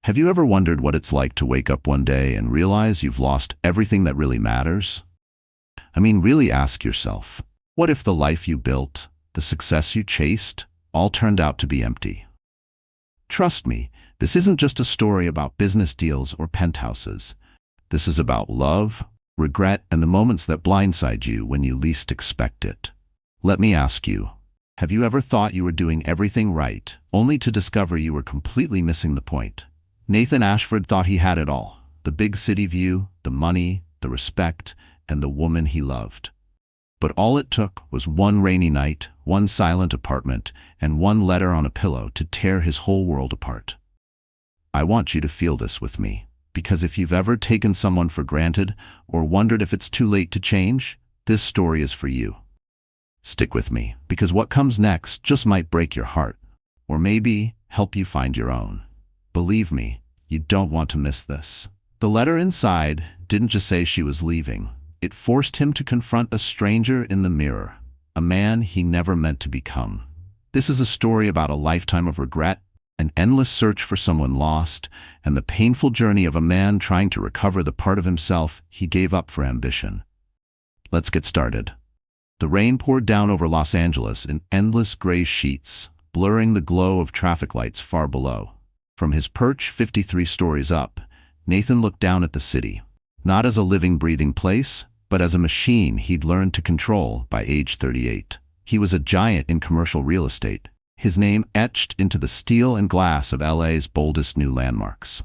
Have you ever wondered what it's like to wake up one day and realize you've lost everything that really matters? I mean, really ask yourself, what if the life you built, the success you chased, all turned out to be empty? Trust me, this isn't just a story about business deals or penthouses. This is about love, regret, and the moments that blindside you when you least expect it. Let me ask you, have you ever thought you were doing everything right, only to discover you were completely missing the point? Nathan Ashford thought he had it all: the big city view, the money, the respect, and the woman he loved. But all it took was one rainy night, one silent apartment, and one letter on a pillow to tear his whole world apart. I want you to feel this with me, because if you've ever taken someone for granted or wondered if it's too late to change, this story is for you. Stick with me, because what comes next just might break your heart, or maybe help you find your own. Believe me, you don't want to miss this. The letter inside didn't just say she was leaving. It forced him to confront a stranger in the mirror, a man he never meant to become. This is a story about a lifetime of regret, an endless search for someone lost, and the painful journey of a man trying to recover the part of himself he gave up for ambition. Let's get started. The rain poured down over Los Angeles in endless gray sheets, blurring the glow of traffic lights far below. From his perch 53 stories up, Nathan looked down at the city, not as a living, breathing place, but as a machine he'd learned to control by age 38. He was a giant in commercial real estate, his name etched into the steel and glass of LA's boldest new landmarks.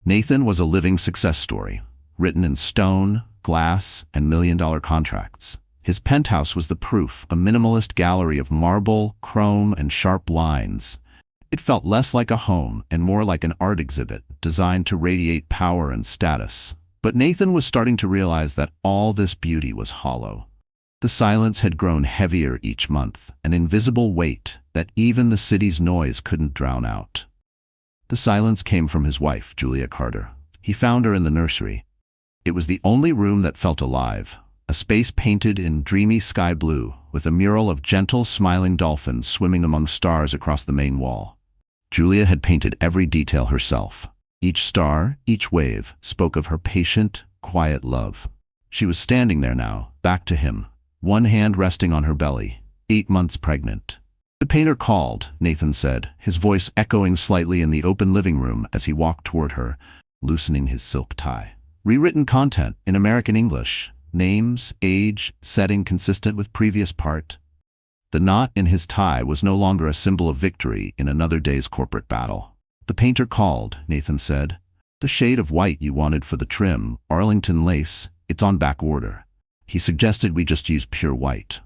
Nathan was a living success story, written in stone, glass, and million-dollar contracts. His penthouse was the proof, a minimalist gallery of marble, chrome, and sharp lines. It felt less like a home and more like an art exhibit designed to radiate power and status. But Nathan was starting to realize that all this beauty was hollow. The silence had grown heavier each month, an invisible weight that even the city's noise couldn't drown out. The silence came from his wife, Julia Carter. He found her in the nursery. It was the only room that felt alive, a space painted in dreamy sky blue, with a mural of gentle, smiling dolphins swimming among stars across the main wall. Julia had painted every detail herself. Each star, each wave, spoke of her patient, quiet love. She was standing there now, back to him, one hand resting on her belly, 8 months pregnant. The painter called, Nathan said, his voice echoing slightly in the open living room as he walked toward her, loosening his silk tie. Rewritten content in American English. Names, age, setting consistent with previous part. The knot in his tie was no longer a symbol of victory in another day's corporate battle. The painter called, Nathan said. The shade of white you wanted for the trim, Arlington lace, it's on back order. He suggested we just use pure white.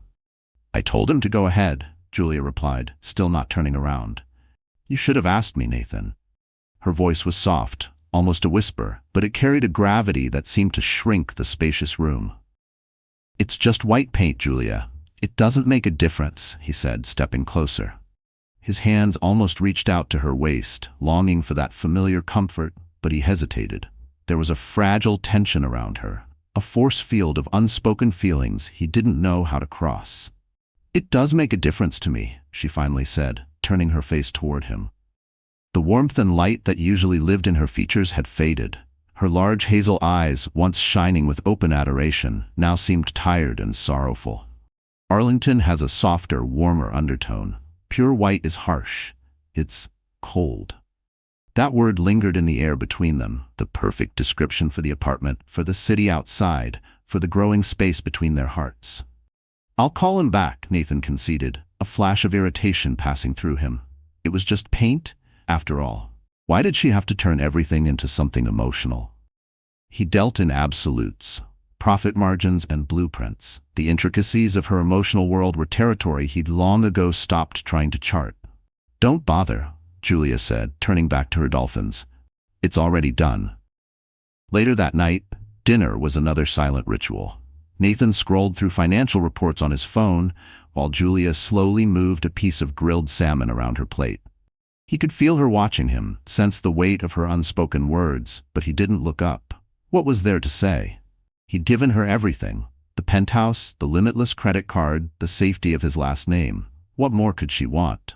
I told him to go ahead, Julia replied, still not turning around. You should have asked me, Nathan. Her voice was soft, almost a whisper, but it carried a gravity that seemed to shrink the spacious room. It's just white paint, Julia. It doesn't make a difference, he said, stepping closer. His hands almost reached out to her waist, longing for that familiar comfort, but he hesitated. There was a fragile tension around her, a force field of unspoken feelings he didn't know how to cross. It does make a difference to me, she finally said, turning her face toward him. The warmth and light that usually lived in her features had faded. Her large hazel eyes, once shining with open adoration, now seemed tired and sorrowful. Arlington has a softer, warmer undertone. Pure white is harsh. It's cold. That word lingered in the air between them, the perfect description for the apartment, for the city outside, for the growing space between their hearts. I'll call him back, Nathan conceded, a flash of irritation passing through him. It was just paint, after all. Why did she have to turn everything into something emotional? He dealt in absolutes, profit margins and blueprints. The intricacies of her emotional world were territory he'd long ago stopped trying to chart. Don't bother, Julia said, turning back to her dolphins. It's already done. Later that night, dinner was another silent ritual. Nathan scrolled through financial reports on his phone, while Julia slowly moved a piece of grilled salmon around her plate. He could feel her watching him, sense the weight of her unspoken words, but he didn't look up. What was there to say? He'd given her everything. The penthouse, the limitless credit card, the safety of his last name. What more could she want?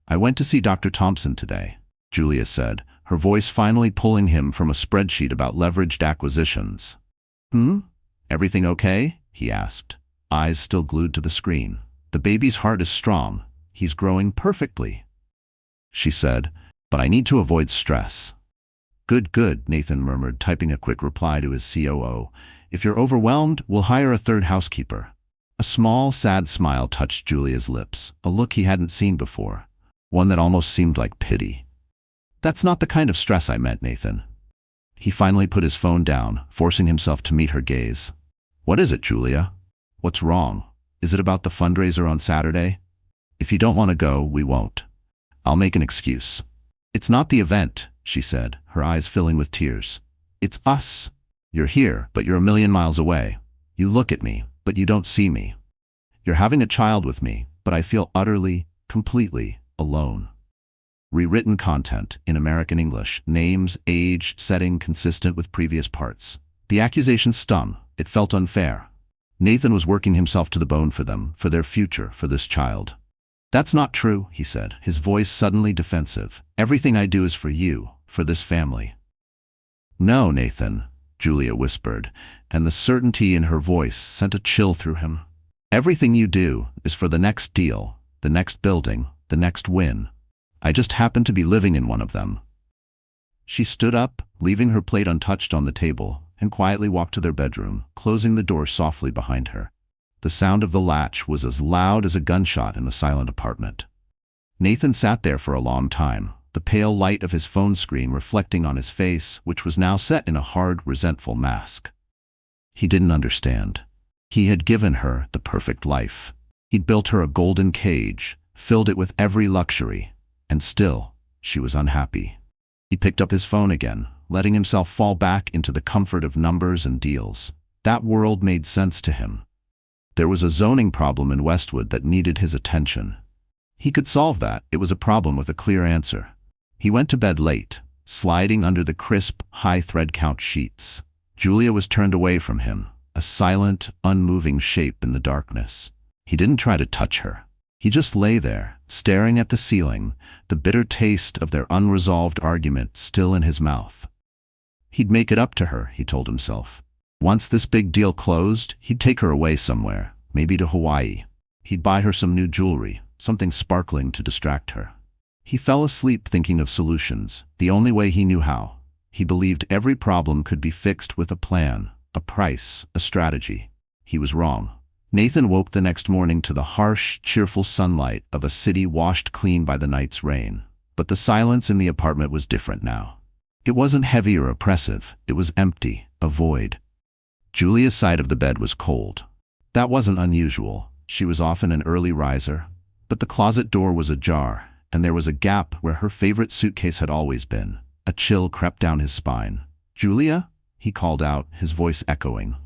I went to see Dr. Thompson today, Julia said, her voice finally pulling him from a spreadsheet about leveraged acquisitions. Everything okay? He asked, eyes still glued to the screen. The baby's heart is strong. He's growing perfectly, she said, but I need to avoid stress. Good, Nathan murmured, typing a quick reply to his COO. If you're overwhelmed, we'll hire a third housekeeper. A small, sad smile touched Julia's lips, a look he hadn't seen before, one that almost seemed like pity. That's not the kind of stress I meant, Nathan. He finally put his phone down, forcing himself to meet her gaze. What is it, Julia? What's wrong? Is it about the fundraiser on Saturday? If you don't want to go, we won't. I'll make an excuse. It's not the event, she said, her eyes filling with tears. It's us. You're here, but you're a million miles away. You look at me, but you don't see me. You're having a child with me, but I feel utterly, completely alone. Rewritten content in American English, names, age, setting consistent with previous parts. The accusation stung. It felt unfair. Nathan was working himself to the bone for them, for their future, for this child. That's not true, he said, his voice suddenly defensive. Everything I do is for you, for this family. No, Nathan, Julia whispered, and the certainty in her voice sent a chill through him. Everything you do is for the next deal, the next building, the next win. I just happen to be living in one of them. She stood up, leaving her plate untouched on the table, and quietly walked to their bedroom, closing the door softly behind her. The sound of the latch was as loud as a gunshot in the silent apartment. Nathan sat there for a long time, the pale light of his phone screen reflecting on his face, which was now set in a hard, resentful mask. He didn't understand. He had given her the perfect life. He'd built her a golden cage, filled it with every luxury, and still, she was unhappy. He picked up his phone again, letting himself fall back into the comfort of numbers and deals. That world made sense to him. There was a zoning problem in Westwood that needed his attention. He could solve that. It was a problem with a clear answer. He went to bed late, sliding under the crisp, high thread count sheets. Julia was turned away from him, a silent, unmoving shape in the darkness. He didn't try to touch her. He just lay there, staring at the ceiling, the bitter taste of their unresolved argument still in his mouth. He'd make it up to her, he told himself. Once this big deal closed, he'd take her away somewhere, maybe to Hawaii. He'd buy her some new jewelry, something sparkling to distract her. He fell asleep thinking of solutions, the only way he knew how. He believed every problem could be fixed with a plan, a price, a strategy. He was wrong. Nathan woke the next morning to the harsh, cheerful sunlight of a city washed clean by the night's rain. But the silence in the apartment was different now. It wasn't heavy or oppressive, it was empty, a void. Julia's side of the bed was cold. That wasn't unusual. She was often an early riser. But the closet door was ajar, and there was a gap where her favorite suitcase had always been. A chill crept down his spine. "Julia?" he called out, his voice echoing.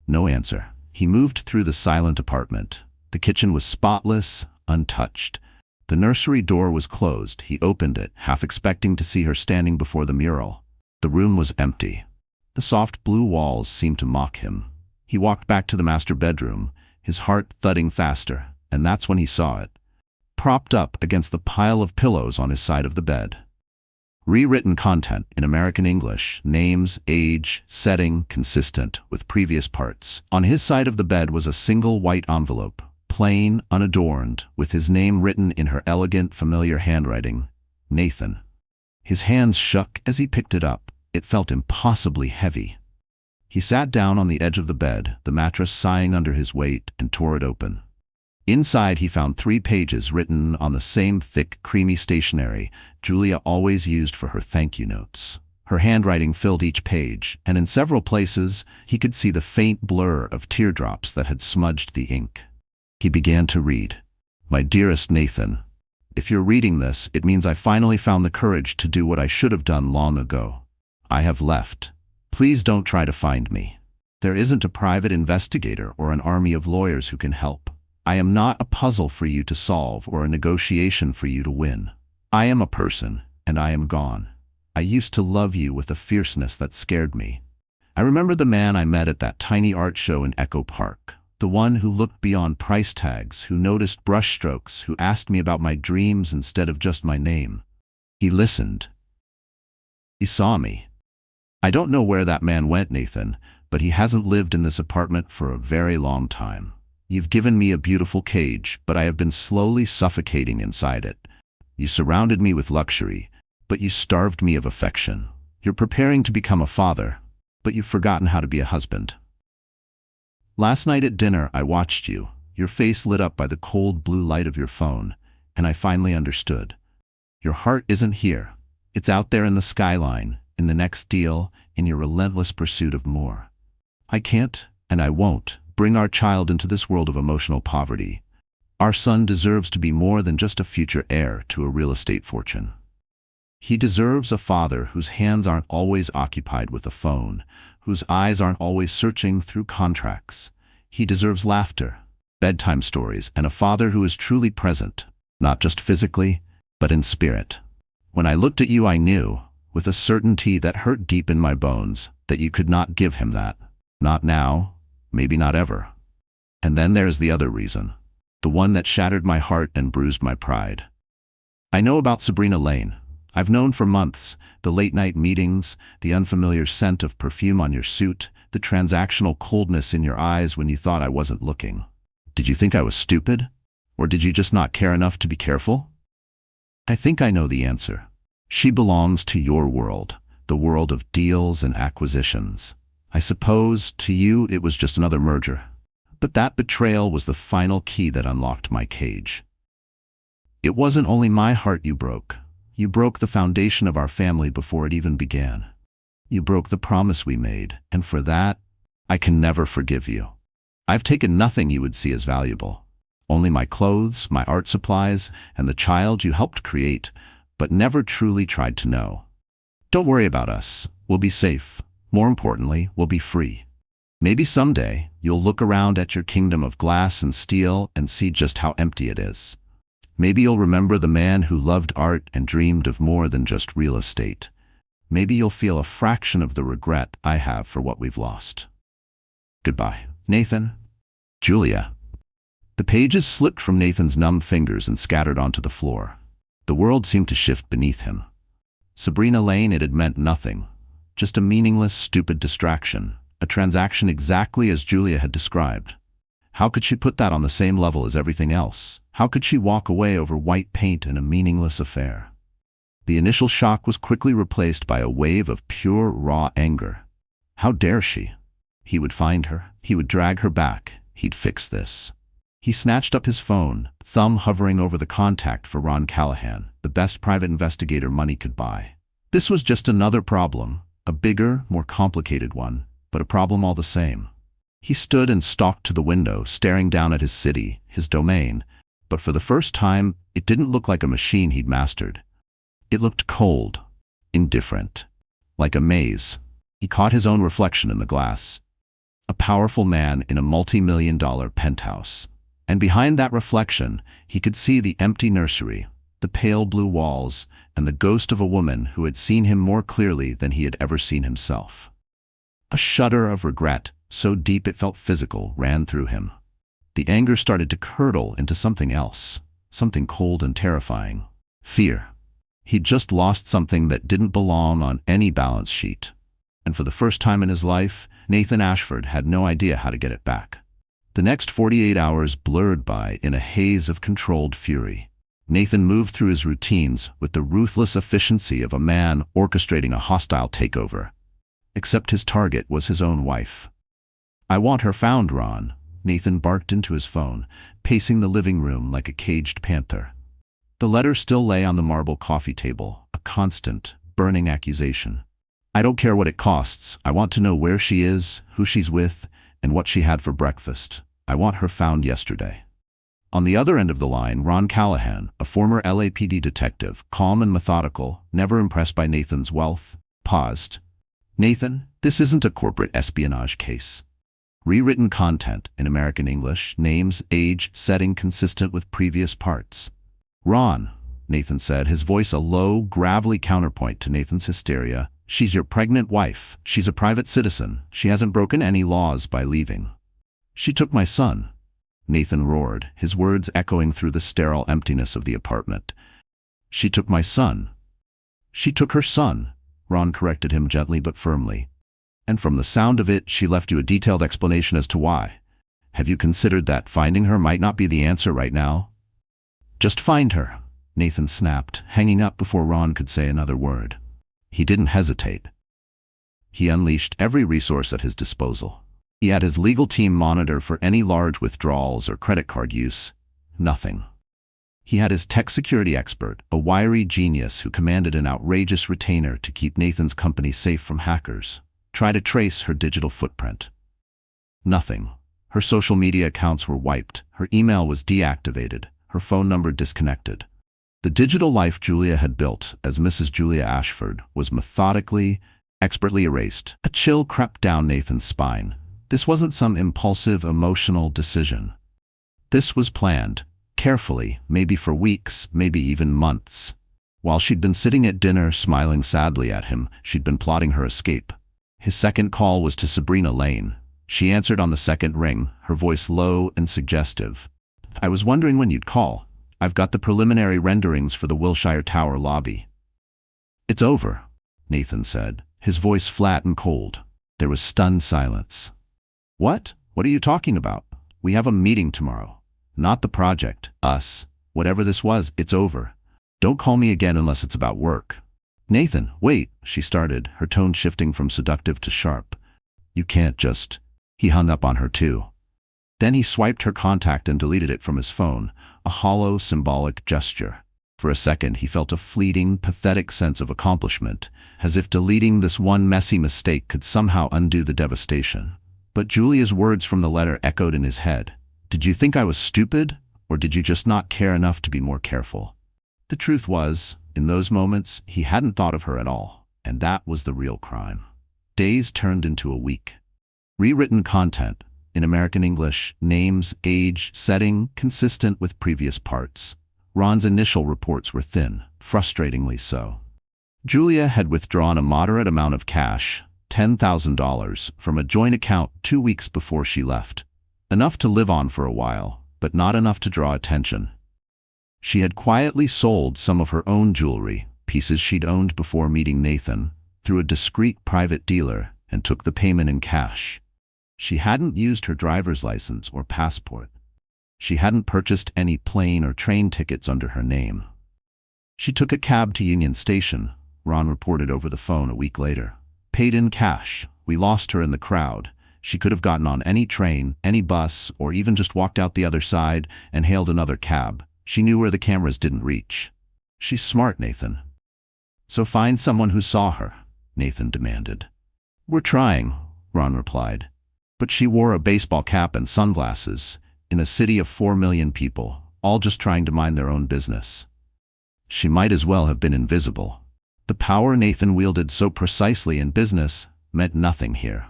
No answer. He moved through the silent apartment. The kitchen was spotless, untouched. The nursery door was closed. He opened it, half expecting to see her standing before the mural. The room was empty. The soft blue walls seemed to mock him. He walked back to the master bedroom, his heart thudding faster, and that's when he saw it. Propped up against the pile of pillows on his side of the bed. Rewritten content in American English, names, age, setting, consistent with previous parts. On his side of the bed was a single white envelope, plain, unadorned, with his name written in her elegant, familiar handwriting, Nathan. His hands shook as he picked it up. It felt impossibly heavy. He sat down on the edge of the bed, the mattress sighing under his weight, and tore it open. Inside he found 3 pages written on the same thick, creamy stationery Julia always used for her thank you notes. Her handwriting filled each page, and in several places he could see the faint blur of teardrops that had smudged the ink. He began to read. "My dearest Nathan, if you're reading this, it means I finally found the courage to do what I should have done long ago. I have left. Please don't try to find me. There isn't a private investigator or an army of lawyers who can help. I am not a puzzle for you to solve or a negotiation for you to win. I am a person, and I am gone. I used to love you with a fierceness that scared me. I remember the man I met at that tiny art show in Echo Park, the one who looked beyond price tags, who noticed brushstrokes, who asked me about my dreams instead of just my name. He listened. He saw me. I don't know where that man went, Nathan, but he hasn't lived in this apartment for a very long time. You've given me a beautiful cage, but I have been slowly suffocating inside it. You surrounded me with luxury, but you starved me of affection. You're preparing to become a father, but you've forgotten how to be a husband. Last night at dinner, I watched you, your face lit up by the cold blue light of your phone, and I finally understood. Your heart isn't here. It's out there in the skyline, in the next deal, in your relentless pursuit of more. I can't, and I won't, bring our child into this world of emotional poverty. Our son deserves to be more than just a future heir to a real estate fortune. He deserves a father whose hands aren't always occupied with a phone, whose eyes aren't always searching through contracts. He deserves laughter, bedtime stories, and a father who is truly present, not just physically, but in spirit. When I looked at you, I knew, with a certainty that hurt deep in my bones, that you could not give him that. Not now, maybe not ever. And then there's the other reason, the one that shattered my heart and bruised my pride. I know about Sabrina Lane. I've known for months, the late-night meetings, the unfamiliar scent of perfume on your suit, the transactional coldness in your eyes when you thought I wasn't looking. Did you think I was stupid? Or did you just not care enough to be careful? I think I know the answer. She belongs to your world, the world of deals and acquisitions. I suppose, to you, it was just another merger. But that betrayal was the final key that unlocked my cage. It wasn't only my heart you broke. You broke the foundation of our family before it even began. You broke the promise we made, and for that, I can never forgive you. I've taken nothing you would see as valuable. Only my clothes, my art supplies, and the child you helped create, but never truly tried to know. Don't worry about us. We'll be safe. More importantly, we'll be free. Maybe someday, you'll look around at your kingdom of glass and steel and see just how empty it is. Maybe you'll remember the man who loved art and dreamed of more than just real estate. Maybe you'll feel a fraction of the regret I have for what we've lost. Goodbye, Nathan. Julia. The pages slipped from Nathan's numb fingers and scattered onto the floor. The world seemed to shift beneath him. Sabrina Lane, it had meant nothing. Just a meaningless, stupid distraction. A transaction exactly as Julia had described. How could she put that on the same level as everything else? How could she walk away over white paint in a meaningless affair? The initial shock was quickly replaced by a wave of pure, raw anger. How dare she? He would find her. He would drag her back. He'd fix this. He snatched up his phone, thumb hovering over the contact for Ron Callahan, the best private investigator money could buy. This was just another problem, a bigger, more complicated one, but a problem all the same. He stood and stalked to the window, staring down at his city, his domain, but for the first time, it didn't look like a machine he'd mastered. It looked cold, indifferent, like a maze. He caught his own reflection in the glass. A powerful man in a multi-million-dollar penthouse. And behind that reflection, he could see the empty nursery, the pale blue walls, and the ghost of a woman who had seen him more clearly than he had ever seen himself. A shudder of regret, so deep it felt physical, ran through him. The anger started to curdle into something else, something cold and terrifying. Fear. He'd just lost something that didn't belong on any balance sheet. And for the first time in his life, Nathan Ashford had no idea how to get it back. The next 48 hours blurred by in a haze of controlled fury. Nathan moved through his routines with the ruthless efficiency of a man orchestrating a hostile takeover. Except his target was his own wife. "I want her found, Ron," Nathan barked into his phone, pacing the living room like a caged panther. The letter still lay on the marble coffee table, a constant, burning accusation. "I don't care what it costs. I want to know where she is, who she's with, and what she had for breakfast. I want her found yesterday." On the other end of the line, Ron Callahan, a former LAPD detective, calm and methodical, never impressed by Nathan's wealth, paused. "Nathan, this isn't a corporate espionage case. Rewritten content in American English, names, age, setting consistent with previous parts." "Ron," Nathan said, his voice a low, gravelly counterpoint to Nathan's hysteria, "she's your pregnant wife. She's a private citizen. She hasn't broken any laws by leaving." "She took my son," Nathan roared, his words echoing through the sterile emptiness of the apartment. "She took my son. She took her son," Ron corrected him gently but firmly. And from the sound of it, she left you a detailed explanation as to why. Have you considered that finding her might not be the answer right now? Just find her, Nathan snapped, hanging up before Ron could say another word. He didn't hesitate. He unleashed every resource at his disposal. He had his legal team monitor for any large withdrawals or credit card use. Nothing. He had his tech security expert, a wiry genius who commanded an outrageous retainer to keep Nathan's company safe from hackers. Try to trace her digital footprint. Nothing. Her social media accounts were wiped, her email was deactivated, her phone number disconnected. The digital life Julia had built as Mrs. Julia Ashford was methodically, expertly erased. A chill crept down Nathan's spine. This wasn't some impulsive, emotional decision. This was planned, carefully, maybe for weeks, maybe even months. While she'd been sitting at dinner, smiling sadly at him, she'd been plotting her escape. His second call was to Sabrina Lane. She answered on the second ring, her voice low and suggestive. I was wondering when you'd call. I've got the preliminary renderings for the Wilshire Tower lobby. It's over, Nathan said, his voice flat and cold. There was stunned silence. What? What are you talking about? We have a meeting tomorrow. Not the project, us. Whatever this was, it's over. Don't call me again unless it's about work. Nathan, wait, she started, her tone shifting from seductive to sharp. You can't just... He hung up on her too. Then he swiped her contact and deleted it from his phone, a hollow, symbolic gesture. For a second, he felt a fleeting, pathetic sense of accomplishment, as if deleting this one messy mistake could somehow undo the devastation. But Julia's words from the letter echoed in his head. Did you think I was stupid, or did you just not care enough to be more careful? The truth was, in those moments, he hadn't thought of her at all, and that was the real crime. Days turned into a week. Rewritten content, in American English, names, age, setting, consistent with previous parts. Ron's initial reports were thin, frustratingly so. Julia had withdrawn a moderate amount of cash, $10,000, from a joint account 2 weeks before she left. Enough to live on for a while, but not enough to draw attention. She had quietly sold some of her own jewelry, pieces she'd owned before meeting Nathan, through a discreet private dealer and took the payment in cash. She hadn't used her driver's license or passport. She hadn't purchased any plane or train tickets under her name. She took a cab to Union Station, Ron reported over the phone a week later. Paid in cash. We lost her in the crowd. She could have gotten on any train, any bus, or even just walked out the other side and hailed another cab. She knew where the cameras didn't reach. She's smart, Nathan. So find someone who saw her, Nathan demanded. We're trying, Ron replied. But she wore a baseball cap and sunglasses, in a city of 4 million people, all just trying to mind their own business. She might as well have been invisible. The power Nathan wielded so precisely in business meant nothing here.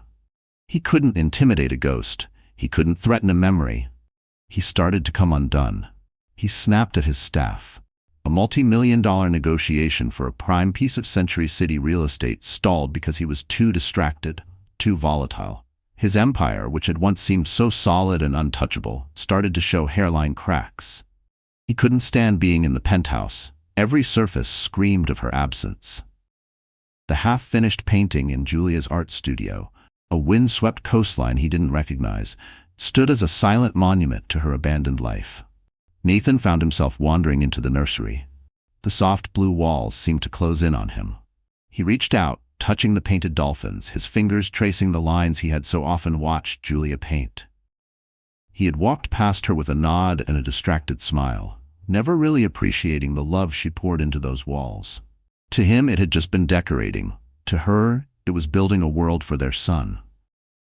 He couldn't intimidate a ghost. He couldn't threaten a memory. He started to come undone. He snapped at his staff. A multi-million-dollar negotiation for a prime piece of Century City real estate stalled because he was too distracted, too volatile. His empire, which had once seemed so solid and untouchable, started to show hairline cracks. He couldn't stand being in the penthouse. Every surface screamed of her absence. The half-finished painting in Julia's art studio, a wind-swept coastline he didn't recognize, stood as a silent monument to her abandoned life. Nathan found himself wandering into the nursery. The soft blue walls seemed to close in on him. He reached out, touching the painted dolphins, his fingers tracing the lines he had so often watched Julia paint. He had walked past her with a nod and a distracted smile, never really appreciating the love she poured into those walls. To him, it had just been decorating. To her, it was building a world for their son.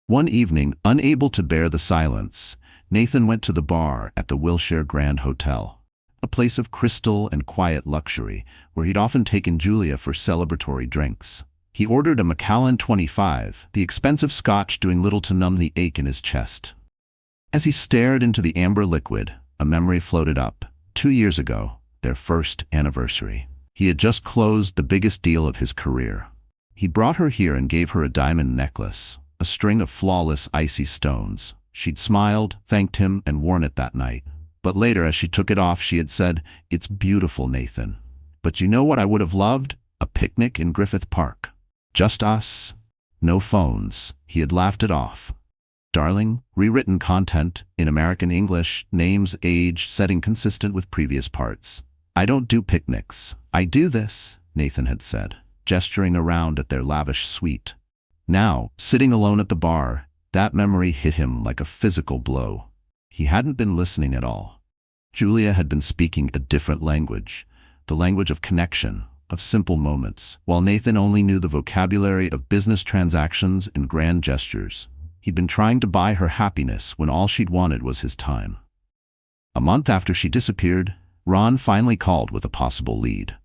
One evening, unable to bear the silence, Nathan went to the bar at the Wilshire Grand Hotel, a place of crystal and quiet luxury where he'd often taken Julia for celebratory drinks. He ordered a Macallan 25, the expensive scotch doing little to numb the ache in his chest. As he stared into the amber liquid, a memory floated up. 2 years ago, their first anniversary. He had just closed the biggest deal of his career. He brought her here and gave her a diamond necklace, a string of flawless icy stones. She'd smiled, thanked him, and worn it that night. But later, as she took it off, she had said, "It's beautiful, Nathan. But you know what I would have loved? A picnic in Griffith Park." Just us. No phones. He had laughed it off. Darling, rewritten content, in American English, names, age, setting consistent with previous parts. I don't do picnics. I do this, Nathan had said, gesturing around at their lavish suite. Now, sitting alone at the bar, that memory hit him like a physical blow. He hadn't been listening at all. Julia had been speaking a different language, the language of connection, of simple moments, while Nathan only knew the vocabulary of business transactions and grand gestures. He'd been trying to buy her happiness when all she'd wanted was his time. A month after she disappeared, Ron finally called with a possible lead.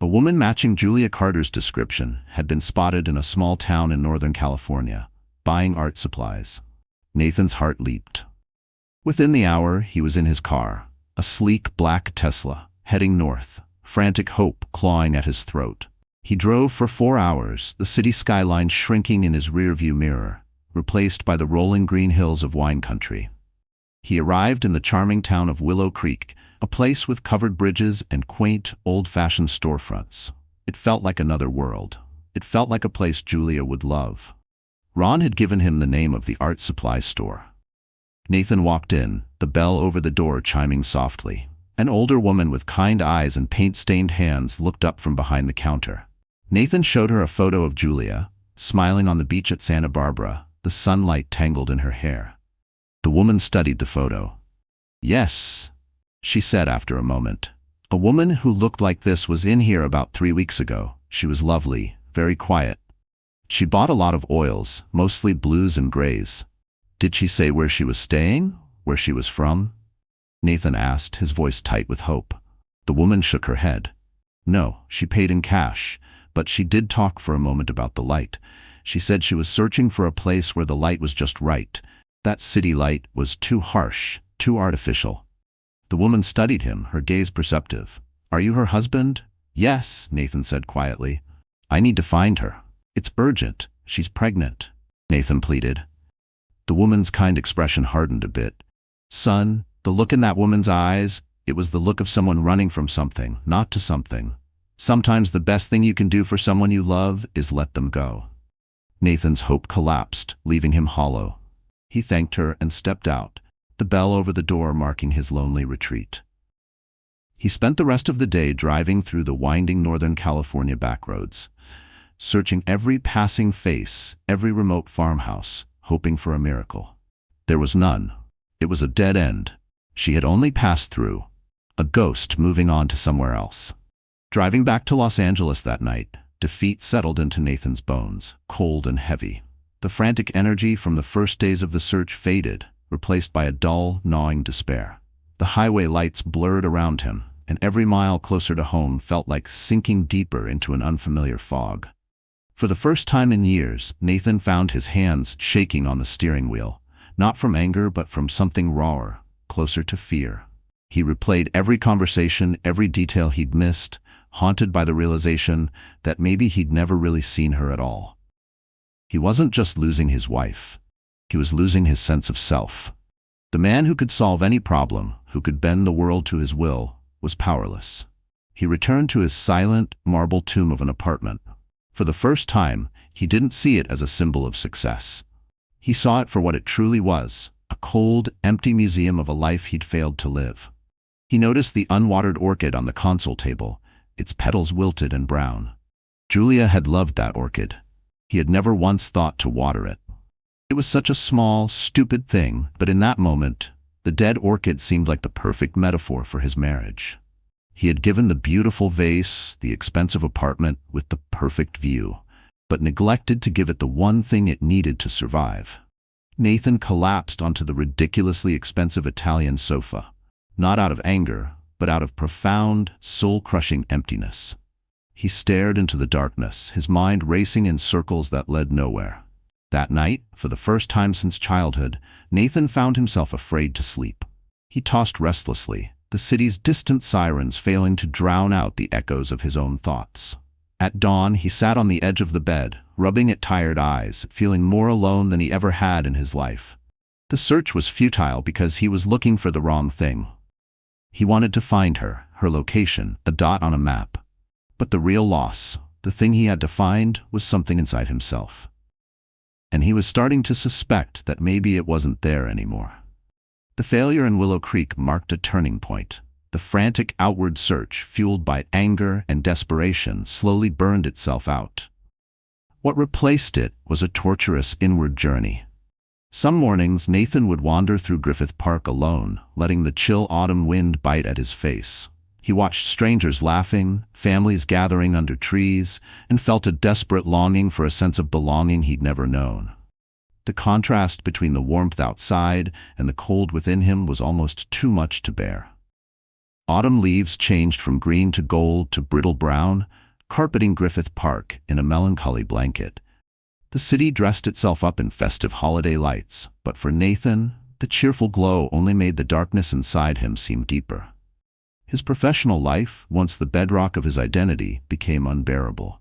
A woman matching Julia Carter's description had been spotted in a small town in Northern California, buying art supplies. Nathan's heart leaped. Within the hour, he was in his car, a sleek black Tesla, heading north, frantic hope clawing at his throat. He drove for 4 hours, the city skyline shrinking in his rearview mirror, replaced by the rolling green hills of wine country. He arrived in the charming town of Willow Creek, a place with covered bridges and quaint, old-fashioned storefronts. It felt like another world. It felt like a place Julia would love. Ron had given him the name of the art supply store. Nathan walked in, the bell over the door chiming softly. An older woman with kind eyes and paint-stained hands looked up from behind the counter. Nathan showed her a photo of Julia, smiling on the beach at Santa Barbara, the sunlight tangled in her hair. The woman studied the photo. Yes, she said after a moment. A woman who looked like this was in here about 3 weeks ago. She was lovely, very quiet. She bought a lot of oils, mostly blues and grays. Did she say where she was staying? Where she was from? Nathan asked, his voice tight with hope. The woman shook her head. No, she paid in cash, but she did talk for a moment about the light. She said she was searching for a place where the light was just right. That city light was too harsh, too artificial. The woman studied him, her gaze perceptive. Are you her husband? Yes, Nathan said quietly. I need to find her. It's urgent. She's pregnant, Nathan pleaded. The woman's kind expression hardened a bit. Son, the look in that woman's eyes, it was the look of someone running from something, not to something. Sometimes the best thing you can do for someone you love is let them go. Nathan's hope collapsed, leaving him hollow. He thanked her and stepped out, the bell over the door marking his lonely retreat. He spent the rest of the day driving through the winding Northern California backroads, searching every passing face, every remote farmhouse, hoping for a miracle. There was none. It was a dead end. She had only passed through, a ghost moving on to somewhere else. Driving back to Los Angeles that night, defeat settled into Nathan's bones, cold and heavy. The frantic energy from the first days of the search faded, replaced by a dull, gnawing despair. The highway lights blurred around him, and every mile closer to home felt like sinking deeper into an unfamiliar fog. For the first time in years, Nathan found his hands shaking on the steering wheel, not from anger but from something rawer, closer to fear. He replayed every conversation, every detail he'd missed, haunted by the realization that maybe he'd never really seen her at all. He wasn't just losing his wife. He was losing his sense of self. The man who could solve any problem, who could bend the world to his will, was powerless. He returned to his silent, marble tomb of an apartment. For the first time, he didn't see it as a symbol of success. He saw it for what it truly was, a cold, empty museum of a life he'd failed to live. He noticed the unwatered orchid on the console table, its petals wilted and brown. Julia had loved that orchid. He had never once thought to water it. It was such a small, stupid thing, but in that moment, the dead orchid seemed like the perfect metaphor for his marriage. He had given the beautiful vase, the expensive apartment with the perfect view, but neglected to give it the one thing it needed to survive. Nathan collapsed onto the ridiculously expensive Italian sofa, not out of anger, but out of profound, soul-crushing emptiness. He stared into the darkness, his mind racing in circles that led nowhere. That night, for the first time since childhood, Nathan found himself afraid to sleep. He tossed restlessly, the city's distant sirens failing to drown out the echoes of his own thoughts. At dawn, he sat on the edge of the bed, rubbing at tired eyes, feeling more alone than he ever had in his life. The search was futile because he was looking for the wrong thing. He wanted to find her, her location, a dot on a map. But the real loss, The thing he had to find was something inside himself. And he was starting to suspect that maybe it wasn't there anymore. The failure in Willow Creek marked a turning point. The frantic outward search, fueled by anger and desperation, slowly burned itself out. What replaced it was a torturous inward journey. Some mornings Nathan would wander through Griffith Park alone, letting the chill autumn wind bite at his face. He watched strangers laughing, families gathering under trees, and felt a desperate longing for a sense of belonging he'd never known. The contrast between the warmth outside and the cold within him was almost too much to bear. Autumn leaves changed from green to gold to brittle brown, carpeting Griffith Park in a melancholy blanket. The city dressed itself up in festive holiday lights, but for Nathan, the cheerful glow only made the darkness inside him seem deeper. His professional life, once the bedrock of his identity, became unbearable.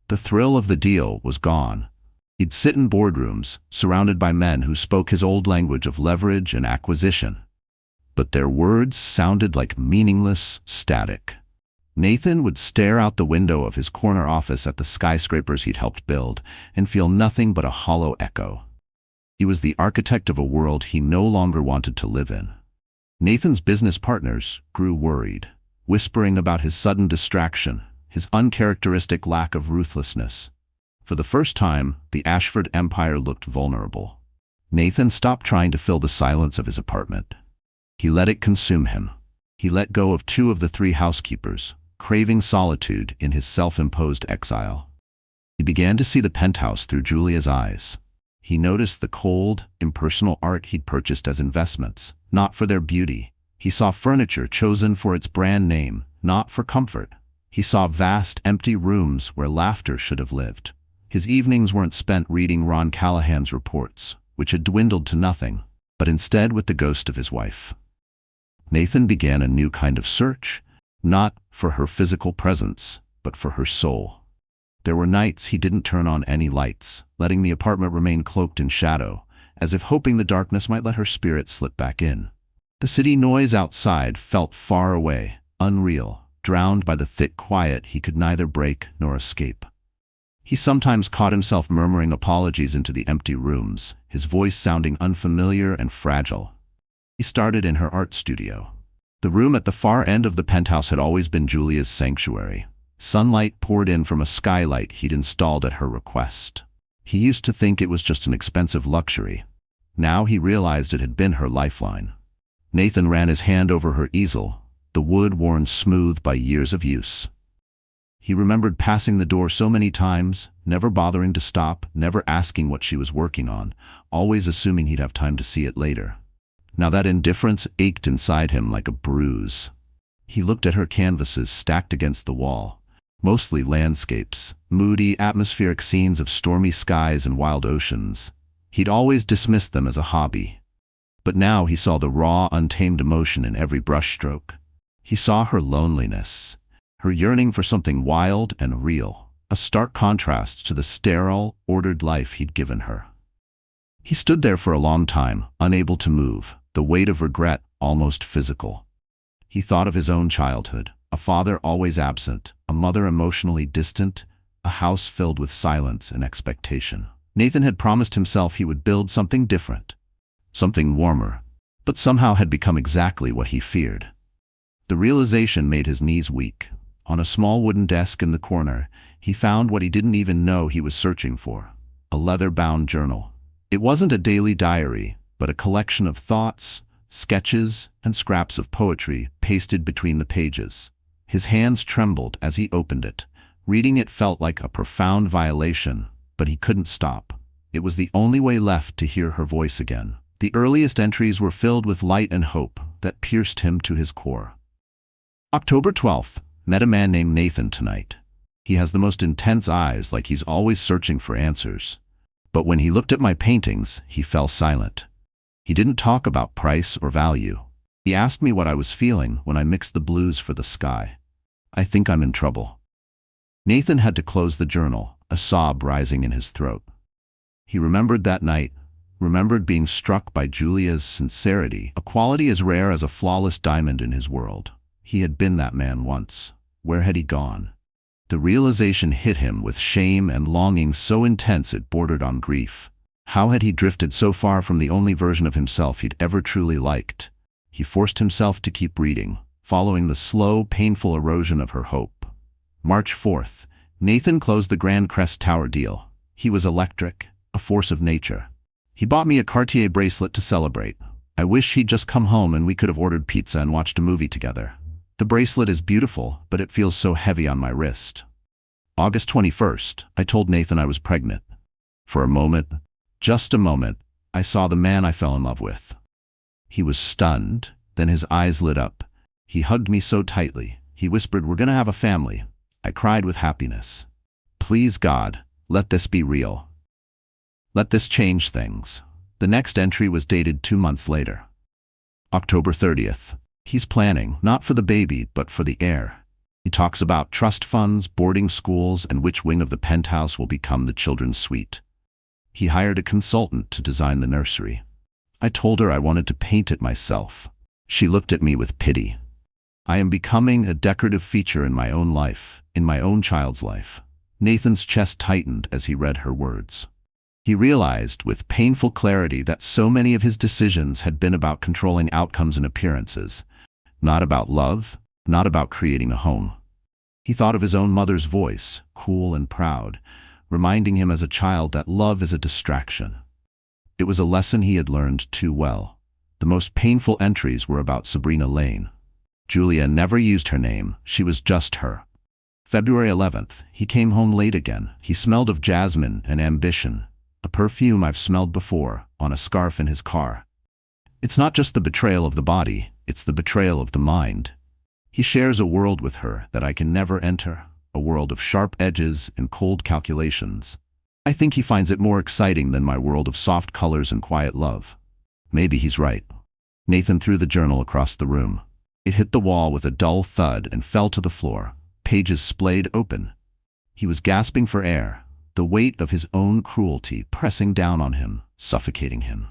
The thrill of the deal was gone. He'd sit in boardrooms, surrounded by men who spoke his old language of leverage and acquisition. But their words sounded like meaningless static. Nathan would stare out the window of his corner office at the skyscrapers he'd helped build and feel nothing but a hollow echo. He was the architect of a world he no longer wanted to live in. Nathan's business partners grew worried, whispering about his sudden distraction, his uncharacteristic lack of ruthlessness. For the first time, the Ashford empire looked vulnerable. Nathan stopped trying to fill the silence of his apartment. He let it consume him. He let go of 2 of the 3 housekeepers, craving solitude in his self-imposed exile. He began to see the penthouse through Julia's eyes. He noticed the cold, impersonal art he'd purchased as investments, not for their beauty. He saw furniture chosen for its brand name, not for comfort. He saw vast, empty rooms where laughter should have lived. His evenings weren't spent reading Ron Callahan's reports, which had dwindled to nothing, but instead with the ghost of his wife. Nathan began a new kind of search, not for her physical presence, but for her soul. There were nights he didn't turn on any lights, letting the apartment remain cloaked in shadow, as if hoping the darkness might let her spirit slip back in. The city noise outside felt far away, unreal, drowned by the thick quiet he could neither break nor escape. He sometimes caught himself murmuring apologies into the empty rooms, his voice sounding unfamiliar and fragile. He started in her art studio. The room at the far end of the penthouse had always been Julia's sanctuary. Sunlight poured in from a skylight he'd installed at her request. He used to think it was just an expensive luxury. Now he realized it had been her lifeline. Nathan ran his hand over her easel, the wood worn smooth by years of use. He remembered passing the door so many times, never bothering to stop, never asking what she was working on, always assuming he'd have time to see it later. Now that indifference ached inside him like a bruise. He looked at her canvases stacked against the wall, mostly landscapes, moody, atmospheric scenes of stormy skies and wild oceans. He'd always dismissed them as a hobby. But now he saw the raw, untamed emotion in every brushstroke. He saw her loneliness, her yearning for something wild and real, a stark contrast to the sterile, ordered life he'd given her. He stood there for a long time, unable to move, the weight of regret almost physical. He thought of his own childhood, a father always absent, a mother emotionally distant, a house filled with silence and expectation. Nathan had promised himself he would build something different, something warmer, but somehow had become exactly what he feared. The realization made his knees weak. On a small wooden desk in the corner, he found what he didn't even know he was searching for, a leather-bound journal. It wasn't a daily diary, but a collection of thoughts, sketches, and scraps of poetry pasted between the pages. His hands trembled as he opened it. Reading it felt like a profound violation, but he couldn't stop. It was the only way left to hear her voice again. The earliest entries were filled with light and hope that pierced him to his core. October 12th. Met a man named Nathan tonight. He has the most intense eyes, like he's always searching for answers. But when he looked at my paintings, he fell silent. He didn't talk about price or value. He asked me what I was feeling when I mixed the blues for the sky. I think I'm in trouble. Nathan had to close the journal, a sob rising in his throat. He remembered that night, remembered being struck by Julia's sincerity, a quality as rare as a flawless diamond in his world. He had been that man once. Where had he gone? The realization hit him with shame and longing so intense it bordered on grief. How had he drifted so far from the only version of himself he'd ever truly liked? He forced himself to keep reading, following the slow, painful erosion of her hope. March 4th. Nathan closed the Grand Crest Tower deal. He was electric, a force of nature. He bought me a Cartier bracelet to celebrate. I wish he'd just come home and we could have ordered pizza and watched a movie together. The bracelet is beautiful, but it feels so heavy on my wrist. August 21st, I told Nathan I was pregnant. For a moment, just a moment, I saw the man I fell in love with. He was stunned, then his eyes lit up. He hugged me so tightly. He whispered, "We're gonna have a family." I cried with happiness. Please God, let this be real. Let this change things. The next entry was dated 2 months later. October 30th. He's planning, not for the baby, but for the heir. He talks about trust funds, boarding schools, and which wing of the penthouse will become the children's suite. He hired a consultant to design the nursery. I told her I wanted to paint it myself. She looked at me with pity. I am becoming a decorative feature in my own life, in my own child's life. Nathan's chest tightened as he read her words. He realized with painful clarity that so many of his decisions had been about controlling outcomes and appearances, not about love, not about creating a home. He thought of his own mother's voice, cool and proud, reminding him as a child that love is a distraction. It was a lesson he had learned too well. The most painful entries were about Sabrina Lane. Julia never used her name, she was just her. February 11th, he came home late again. He smelled of jasmine and ambition, a perfume I've smelled before, on a scarf in his car. It's not just the betrayal of the body, it's the betrayal of the mind. He shares a world with her that I can never enter, a world of sharp edges and cold calculations. I think he finds it more exciting than my world of soft colors and quiet love. Maybe he's right. Nathan threw the journal across the room. It hit the wall with a dull thud and fell to the floor. Pages splayed open. He was gasping for air, the weight of his own cruelty pressing down on him, suffocating him.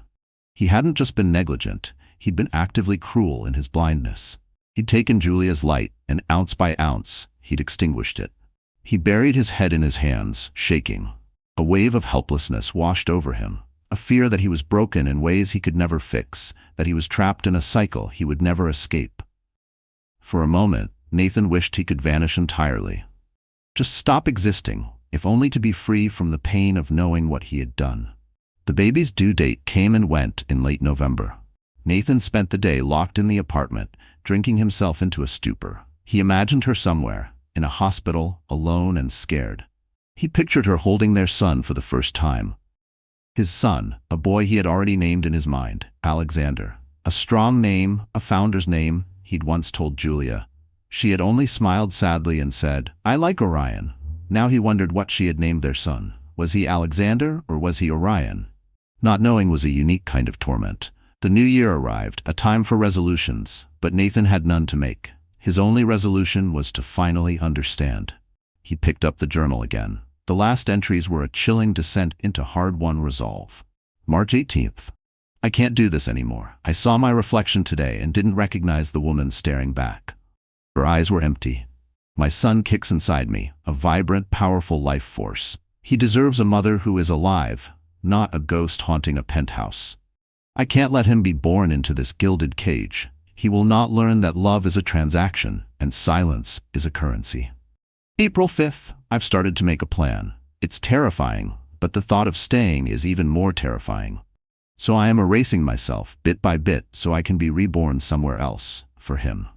He hadn't just been negligent, he'd been actively cruel in his blindness. He'd taken Julia's light, and ounce by ounce, he'd extinguished it. He buried his head in his hands, shaking. A wave of helplessness washed over him, a fear that he was broken in ways he could never fix, that he was trapped in a cycle he would never escape. For a moment, Nathan wished he could vanish entirely. Just stop existing, if only to be free from the pain of knowing what he had done. The baby's due date came and went in late November. Nathan spent the day locked in the apartment, drinking himself into a stupor. He imagined her somewhere, in a hospital, alone and scared. He pictured her holding their son for the first time. His son, a boy he had already named in his mind, Alexander. A strong name, a founder's name, he'd once told Julia. She had only smiled sadly and said, "I like Orion." Now he wondered what she had named their son. Was he Alexander or was he Orion? Not knowing was a unique kind of torment. The new year arrived, a time for resolutions, but Nathan had none to make. His only resolution was to finally understand. He picked up the journal again. The last entries were a chilling descent into hard-won resolve. March 18th. I can't do this anymore. I saw my reflection today and didn't recognize the woman staring back. Her eyes were empty. My son kicks inside me, a vibrant, powerful life force. He deserves a mother who is alive, not a ghost haunting a penthouse. I can't let him be born into this gilded cage. He will not learn that love is a transaction and silence is a currency. April 5th, I've started to make a plan. It's terrifying, but the thought of staying is even more terrifying. So I am erasing myself bit by bit so I can be reborn somewhere else, for him.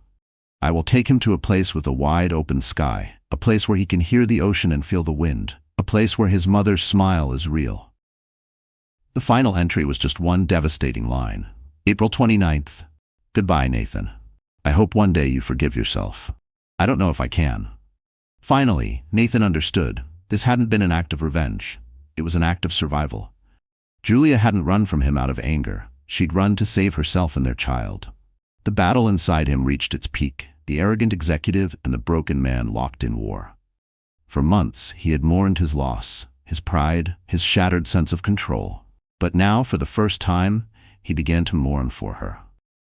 I will take him to a place with a wide open sky, a place where he can hear the ocean and feel the wind, a place where his mother's smile is real. The final entry was just one devastating line. April 29th. Goodbye, Nathan. I hope one day you forgive yourself. I don't know if I can. Finally, Nathan understood. This hadn't been an act of revenge. It was an act of survival. Julia hadn't run from him out of anger. She'd run to save herself and their child. The battle inside him reached its peak, the arrogant executive and the broken man locked in war. For months, he had mourned his loss, his pride, his shattered sense of control. But now, for the first time, he began to mourn for her.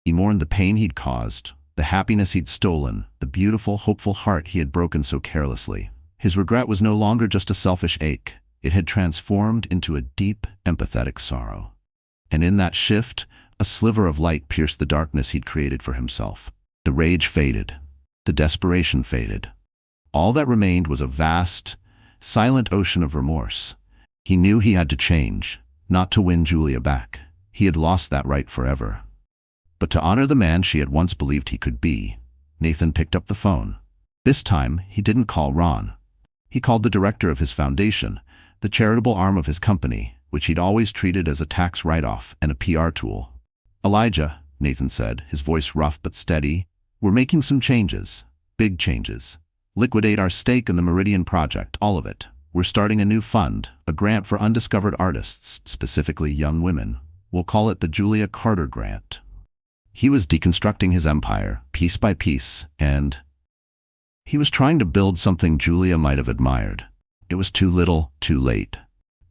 He mourned the pain he'd caused, the happiness he'd stolen, the beautiful, hopeful heart he had broken so carelessly. His regret was no longer just a selfish ache. It had transformed into a deep, empathetic sorrow. And in that shift, a sliver of light pierced the darkness he'd created for himself. The rage faded. The desperation faded. All that remained was a vast, silent ocean of remorse. He knew he had to change, not to win Julia back. He had lost that right forever. But to honor the man she had once believed he could be, Nathan picked up the phone. This time, he didn't call Ron. He called the director of his foundation, the charitable arm of his company, which he'd always treated as a tax write-off and a PR tool. "Elijah," Nathan said, his voice rough but steady, "we're making some changes. Big changes. Liquidate our stake in the Meridian project, all of it. We're starting a new fund, a grant for undiscovered artists, specifically young women. We'll call it the Julia Carter Grant." He was deconstructing his empire, piece by piece, and he was trying to build something Julia might have admired. It was too little, too late.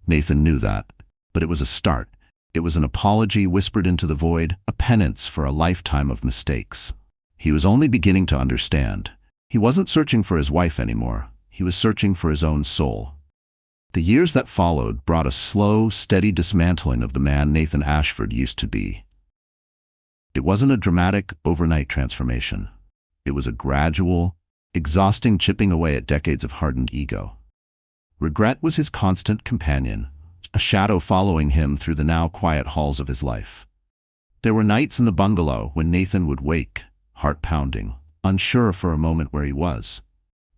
Nathan knew that, but it was a start. It was an apology whispered into the void, a penance for a lifetime of mistakes. He was only beginning to understand. He wasn't searching for his wife anymore. He was searching for his own soul. The years that followed brought a slow, steady dismantling of the man Nathan Ashford used to be. It wasn't a dramatic, overnight transformation. It was a gradual, exhausting chipping away at decades of hardened ego. Regret was his constant companion, a shadow following him through the now quiet halls of his life. There were nights in the bungalow when Nathan would wake, heart pounding, unsure for a moment where he was.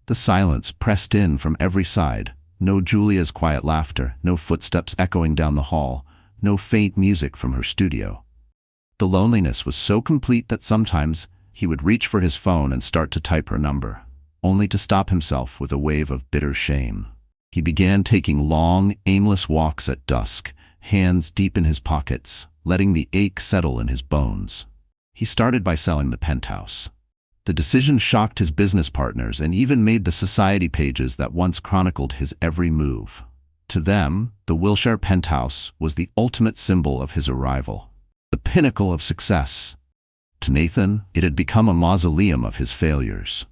The silence pressed in from every side. No Julia's quiet laughter, no footsteps echoing down the hall, no faint music from her studio. The loneliness was so complete that sometimes he would reach for his phone and start to type her number, only to stop himself with a wave of bitter shame. He began taking long, aimless walks at dusk, hands deep in his pockets, letting the ache settle in his bones. He started by selling the penthouse. The decision shocked his business partners and even made the society pages that once chronicled his every move. To them, the Wilshire penthouse was the ultimate symbol of his arrival, the pinnacle of success. To Nathan, it had become a mausoleum of his failures.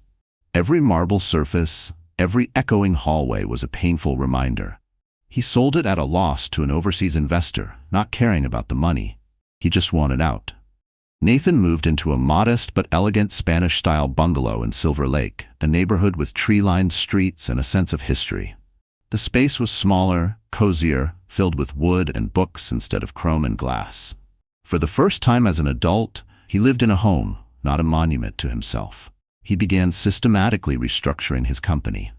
Every marble surface, every echoing hallway was a painful reminder. He sold it at a loss to an overseas investor, not caring about the money. He just wanted out. Nathan moved into a modest but elegant Spanish-style bungalow in Silver Lake, a neighborhood with tree-lined streets and a sense of history. The space was smaller, cozier, filled with wood and books instead of chrome and glass. For the first time as an adult, he lived in a home, not a monument to himself. He began systematically restructuring his company.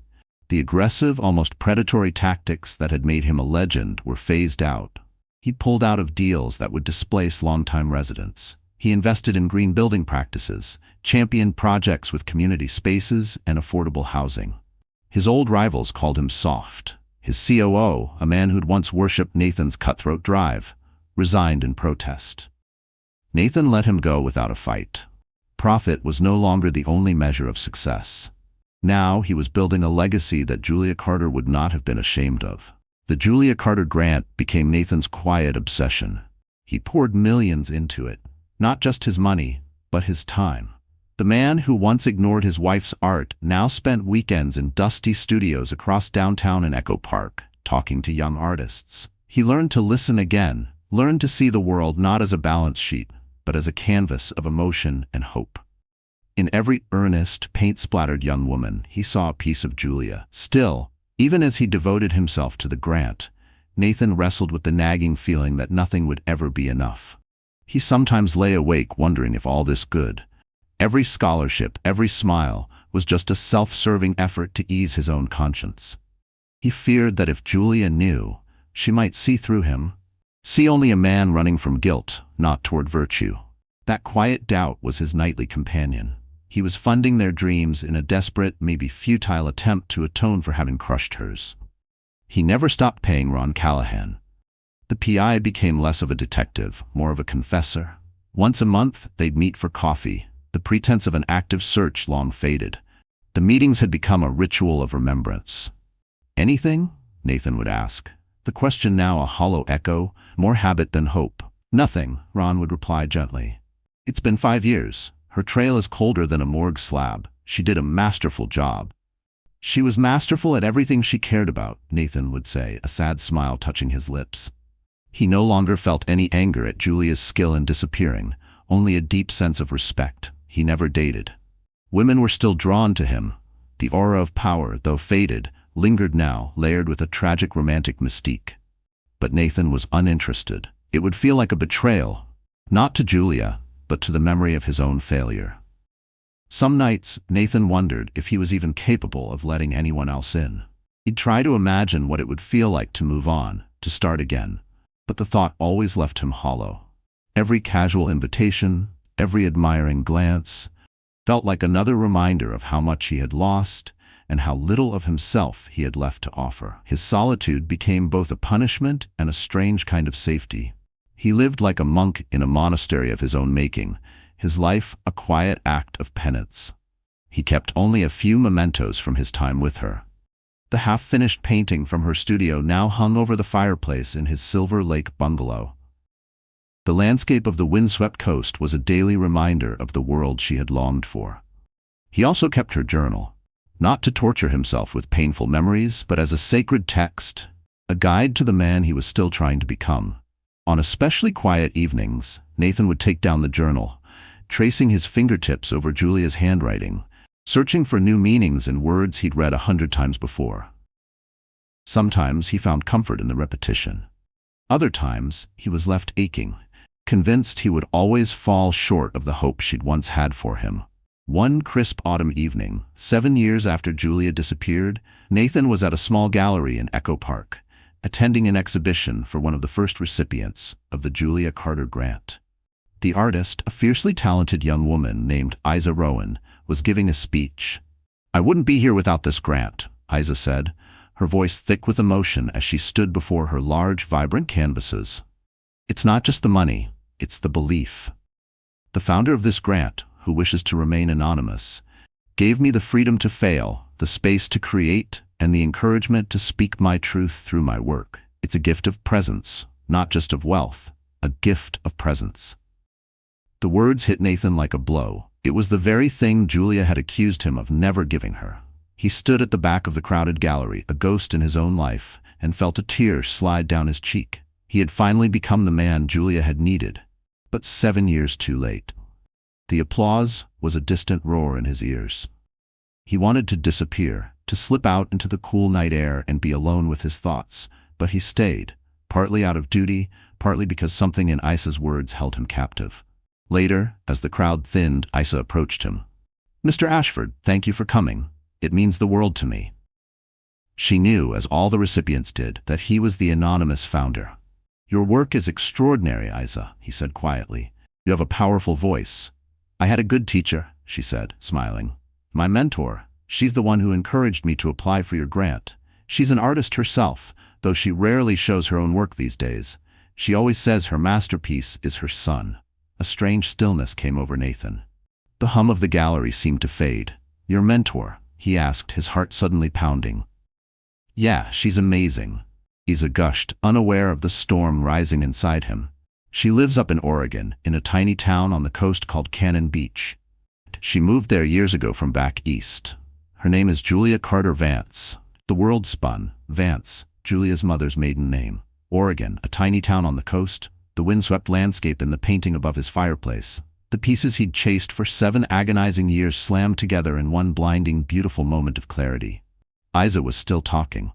The aggressive, almost predatory tactics that had made him a legend were phased out. He pulled out of deals that would displace longtime residents. He invested in green building practices, championed projects with community spaces and affordable housing. His old rivals called him soft. His COO, a man who'd once worshipped Nathan's cutthroat drive, resigned in protest. Nathan let him go without a fight. Profit was no longer the only measure of success. Now he was building a legacy that Julia Carter would not have been ashamed of. The Julia Carter Grant became Nathan's quiet obsession. He poured millions into it. Not just his money, but his time. The man who once ignored his wife's art now spent weekends in dusty studios across downtown and Echo Park, talking to young artists. He learned to listen again, learned to see the world not as a balance sheet, but as a canvas of emotion and hope. In every earnest, paint-splattered young woman, he saw a piece of Julia. Still, even as he devoted himself to the grant, Nathan wrestled with the nagging feeling that nothing would ever be enough. He sometimes lay awake wondering if all this good, every scholarship, every smile, was just a self-serving effort to ease his own conscience. He feared that if Julia knew, she might see through him, see only a man running from guilt, not toward virtue. That quiet doubt was his nightly companion. He was funding their dreams in a desperate, maybe futile attempt to atone for having crushed hers. He never stopped paying Ron Callahan. The PI became less of a detective, more of a confessor. Once a month, they'd meet for coffee. The pretense of an active search long faded. The meetings had become a ritual of remembrance. "Anything?" Nathan would ask. The question now a hollow echo, more habit than hope. "Nothing," Ron would reply gently. "It's been 5 years. Her trail is colder than a morgue slab. She did a masterful job." She was masterful at everything she cared about, Nathan would say, a sad smile touching his lips. He no longer felt any anger at Julia's skill in disappearing, only a deep sense of respect. He never dated. Women were still drawn to him. The aura of power, though faded, lingered now, layered with a tragic romantic mystique. But Nathan was uninterested. It would feel like a betrayal, not to Julia, but to the memory of his own failure. Some nights, Nathan wondered if he was even capable of letting anyone else in. He'd try to imagine what it would feel like to move on, to start again, but the thought always left him hollow. Every casual invitation, every admiring glance, felt like another reminder of how much he had lost and how little of himself he had left to offer. His solitude became both a punishment and a strange kind of safety. He lived like a monk in a monastery of his own making, his life a quiet act of penance. He kept only a few mementos from his time with her. The half-finished painting from her studio now hung over the fireplace in his Silver Lake bungalow. The landscape of the windswept coast was a daily reminder of the world she had longed for. He also kept her journal, not to torture himself with painful memories, but as a sacred text, a guide to the man he was still trying to become. On especially quiet evenings, Nathan would take down the journal, tracing his fingertips over Julia's handwriting, searching for new meanings in words he'd read 100 times before. Sometimes he found comfort in the repetition. Other times, he was left aching, convinced he would always fall short of the hope she'd once had for him. One crisp autumn evening, 7 years after Julia disappeared, Nathan was at a small gallery in Echo Park, attending an exhibition for one of the first recipients of the Julia Carter Grant. The artist, a fiercely talented young woman named Isa Rowan, was giving a speech. "I wouldn't be here without this grant," Isa said, her voice thick with emotion as she stood before her large, vibrant canvases. "It's not just the money, it's the belief. The founder of this grant, who wishes to remain anonymous, gave me the freedom to fail, the space to create, and the encouragement to speak my truth through my work. It's a gift of presence, not just of wealth, a gift of presence." The words hit Nathan like a blow. It was the very thing Julia had accused him of never giving her. He stood at the back of the crowded gallery, a ghost in his own life, and felt a tear slide down his cheek. He had finally become the man Julia had needed, but 7 years too late. The applause was a distant roar in his ears. He wanted to disappear, to slip out into the cool night air and be alone with his thoughts, but he stayed, partly out of duty, partly because something in Isa's words held him captive. Later, as the crowd thinned, Isa approached him. "Mr. Ashford, thank you for coming. It means the world to me." She knew, as all the recipients did, that he was the anonymous founder. "Your work is extraordinary, Isa," he said quietly. "You have a powerful voice." "I had a good teacher," she said, smiling. "My mentor. She's the one who encouraged me to apply for your grant. She's an artist herself, though she rarely shows her own work these days. She always says her masterpiece is her son." A strange stillness came over Nathan. The hum of the gallery seemed to fade. "Your mentor?" he asked, his heart suddenly pounding. "Yeah, she's amazing." Isa gushed, unaware of the storm rising inside him. "She lives up in Oregon, in a tiny town on the coast called Cannon Beach. She moved there years ago from back east. Her name is Julia Carter Vance." The world spun. Vance, Julia's mother's maiden name. Oregon, a tiny town on the coast, the windswept landscape in the painting above his fireplace. The pieces he'd chased for 7 agonizing years slammed together in one blinding, beautiful moment of clarity. Isa was still talking.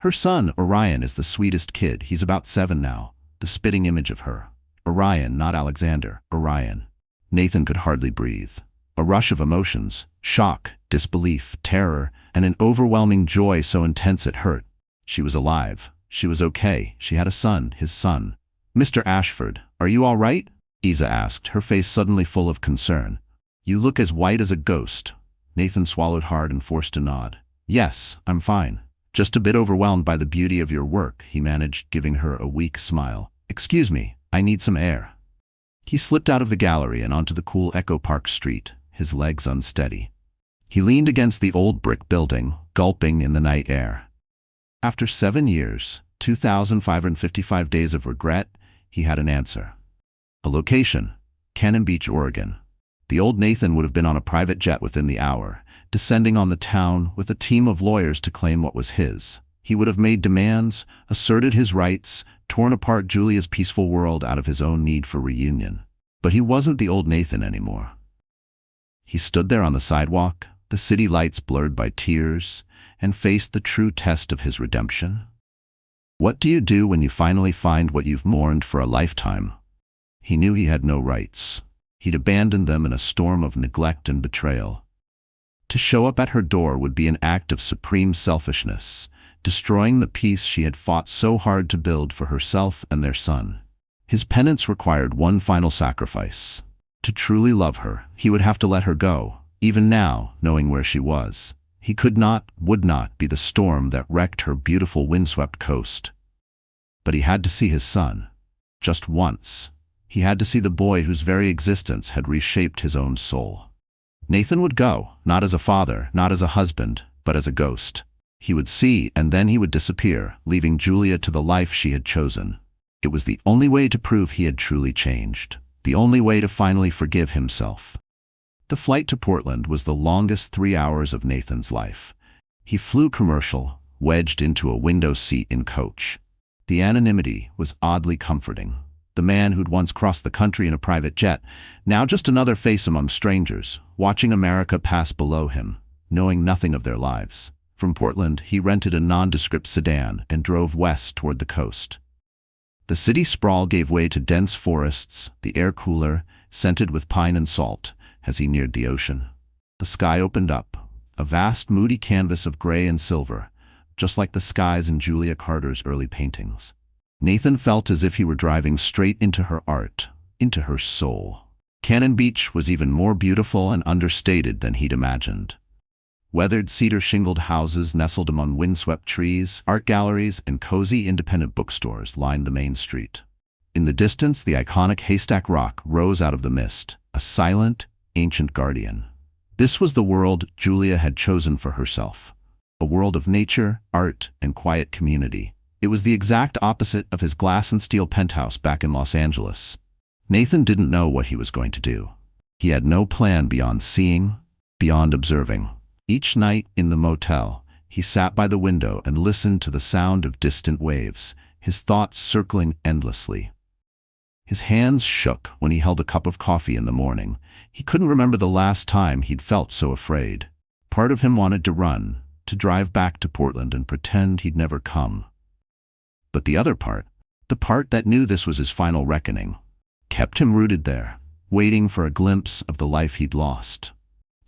"Her son, Orion, is the sweetest kid. He's about 7 now, the spitting image of her. Orion, not Alexander, Orion." Nathan could hardly breathe. A rush of emotions, shock, disbelief, terror, and an overwhelming joy so intense it hurt. She was alive. She was okay. She had a son, his son. "Mr. Ashford, are you all right?" Isa asked, her face suddenly full of concern. "You look as white as a ghost." Nathan swallowed hard and forced a nod. "Yes, I'm fine. Just a bit overwhelmed by the beauty of your work," he managed, giving her a weak smile. "Excuse me, I need some air." He slipped out of the gallery and onto the cool Echo Park street, his legs unsteady. He leaned against the old brick building, gulping in the night air. After 7 years, 2,555 days of regret, he had an answer. A location, Cannon Beach, Oregon. The old Nathan would have been on a private jet within the hour, descending on the town with a team of lawyers to claim what was his. He would have made demands, asserted his rights, torn apart Julia's peaceful world out of his own need for reunion. But he wasn't the old Nathan anymore. He stood there on the sidewalk, the city lights blurred by tears, and faced the true test of his redemption. What do you do when you finally find what you've mourned for a lifetime? He knew he had no rights. He'd abandoned them in a storm of neglect and betrayal. To show up at her door would be an act of supreme selfishness, destroying the peace she had fought so hard to build for herself and their son. His penance required one final sacrifice. To truly love her, he would have to let her go. Even now, knowing where she was, he could not, would not be the storm that wrecked her beautiful windswept coast. But he had to see his son. Just once. He had to see the boy whose very existence had reshaped his own soul. Nathan would go, not as a father, not as a husband, but as a ghost. He would see, and then he would disappear, leaving Julia to the life she had chosen. It was the only way to prove he had truly changed. The only way to finally forgive himself. The flight to Portland was the longest 3 hours of Nathan's life. He flew commercial, wedged into a window seat in coach. The anonymity was oddly comforting. The man who'd once crossed the country in a private jet, now just another face among strangers, watching America pass below him, knowing nothing of their lives. From Portland, he rented a nondescript sedan and drove west toward the coast. The city sprawl gave way to dense forests, the air cooler, scented with pine and salt, as he neared the ocean. The sky opened up, a vast moody canvas of gray and silver, just like the skies in Julia Carter's early paintings. Nathan felt as if he were driving straight into her art, into her soul. Cannon Beach was even more beautiful and understated than he'd imagined. Weathered cedar-shingled houses nestled among windswept trees, art galleries, and cozy independent bookstores lined the main street. In the distance, the iconic Haystack Rock rose out of the mist, a silent, ancient guardian. This was the world Julia had chosen for herself. A world of nature, art, and quiet community. It was the exact opposite of his glass and steel penthouse back in Los Angeles. Nathan didn't know what he was going to do. He had no plan beyond seeing, beyond observing. Each night in the motel, he sat by the window and listened to the sound of distant waves, his thoughts circling endlessly. His hands shook when he held a cup of coffee in the morning. He couldn't remember the last time he'd felt so afraid. Part of him wanted to run, to drive back to Portland and pretend he'd never come. But the other part, the part that knew this was his final reckoning, kept him rooted there, waiting for a glimpse of the life he'd lost.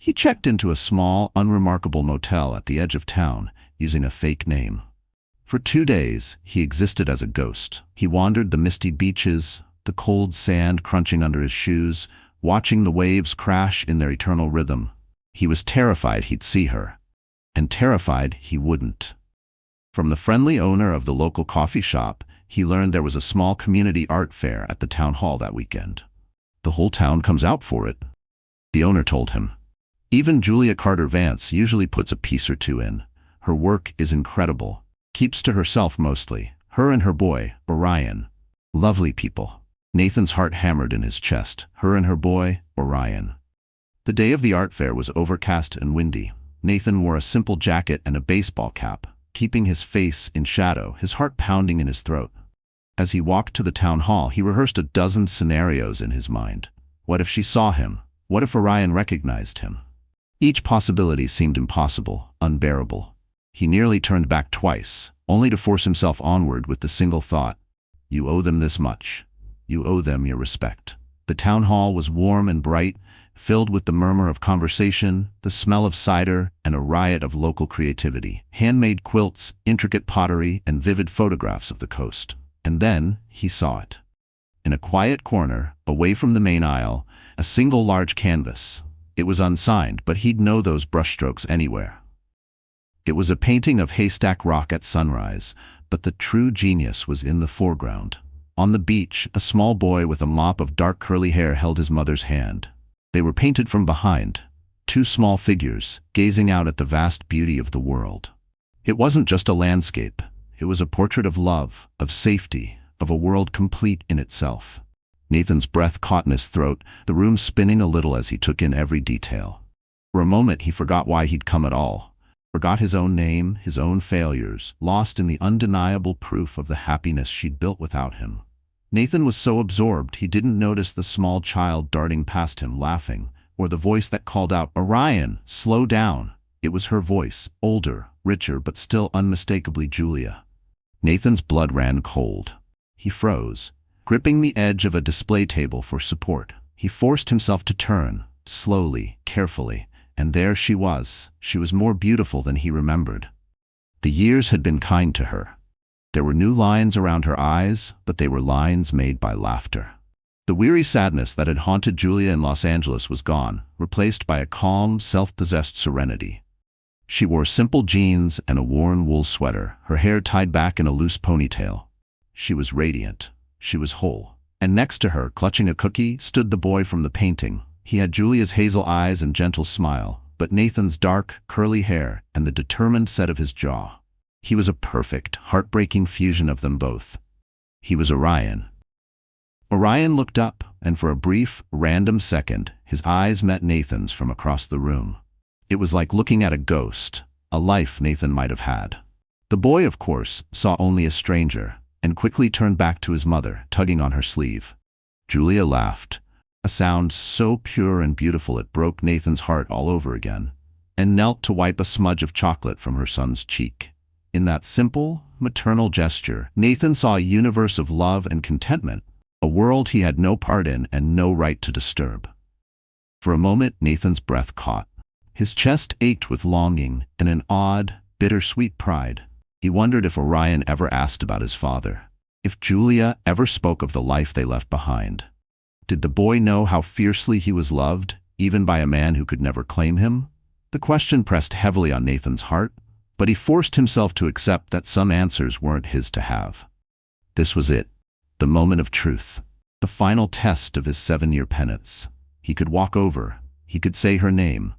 He checked into a small, unremarkable motel at the edge of town, using a fake name. For 2 days, he existed as a ghost. He wandered the misty beaches, the cold sand crunching under his shoes, watching the waves crash in their eternal rhythm. He was terrified he'd see her, and terrified he wouldn't. From the friendly owner of the local coffee shop, he learned there was a small community art fair at the town hall that weekend. The whole town comes out for it, the owner told him. Even Julia Carter Vance usually puts a piece or two in. Her work is incredible. Keeps to herself mostly. Her and her boy, Orion. Lovely people. Nathan's heart hammered in his chest. Her and her boy, Orion. The day of the art fair was overcast and windy. Nathan wore a simple jacket and a baseball cap, keeping his face in shadow, his heart pounding in his throat. As he walked to the town hall, he rehearsed a dozen scenarios in his mind. What if she saw him? What if Orion recognized him? Each possibility seemed impossible, unbearable. He nearly turned back twice, only to force himself onward with the single thought, "You owe them this much. You owe them your respect." The town hall was warm and bright, filled with the murmur of conversation, the smell of cider, and a riot of local creativity. Handmade quilts, intricate pottery, and vivid photographs of the coast. And then he saw it. In a quiet corner, away from the main aisle, a single large canvas. It was unsigned, but he'd know those brushstrokes anywhere. It was a painting of Haystack Rock at sunrise, but the true genius was in the foreground. On the beach, a small boy with a mop of dark curly hair held his mother's hand. They were painted from behind, 2 small figures, gazing out at the vast beauty of the world. It wasn't just a landscape. It was a portrait of love, of safety, of a world complete in itself. Nathan's breath caught in his throat, the room spinning a little as he took in every detail. For a moment he forgot why he'd come at all, forgot his own name, his own failures, lost in the undeniable proof of the happiness she'd built without him. Nathan was so absorbed he didn't notice the small child darting past him laughing, or the voice that called out, "Orion, slow down." It was her voice, older, richer, but still unmistakably Julia. Nathan's blood ran cold. He froze, gripping the edge of a display table for support. He forced himself to turn, slowly, carefully, and there she was. She was more beautiful than he remembered. The years had been kind to her. There were new lines around her eyes, but they were lines made by laughter. The weary sadness that had haunted Julia in Los Angeles was gone, replaced by a calm, self-possessed serenity. She wore simple jeans and a worn wool sweater, her hair tied back in a loose ponytail. She was radiant. She was whole. And next to her, clutching a cookie, stood the boy from the painting. He had Julia's hazel eyes and gentle smile, but Nathan's dark, curly hair and the determined set of his jaw. He was a perfect, heartbreaking fusion of them both. He was Orion. Orion looked up, and for a brief, random second, his eyes met Nathan's from across the room. It was like looking at a ghost, a life Nathan might have had. The boy, of course, saw only a stranger, and quickly turned back to his mother, tugging on her sleeve. Julia laughed, a sound so pure and beautiful it broke Nathan's heart all over again, and knelt to wipe a smudge of chocolate from her son's cheek. In that simple, maternal gesture, Nathan saw a universe of love and contentment, a world he had no part in and no right to disturb. For a moment, Nathan's breath caught. His chest ached with longing and an odd, bittersweet pride. He wondered if Orion ever asked about his father, if Julia ever spoke of the life they left behind. Did the boy know how fiercely he was loved, even by a man who could never claim him? The question pressed heavily on Nathan's heart, but he forced himself to accept that some answers weren't his to have. This was it, the moment of truth, the final test of his 7-year penance. He could walk over, he could say her name,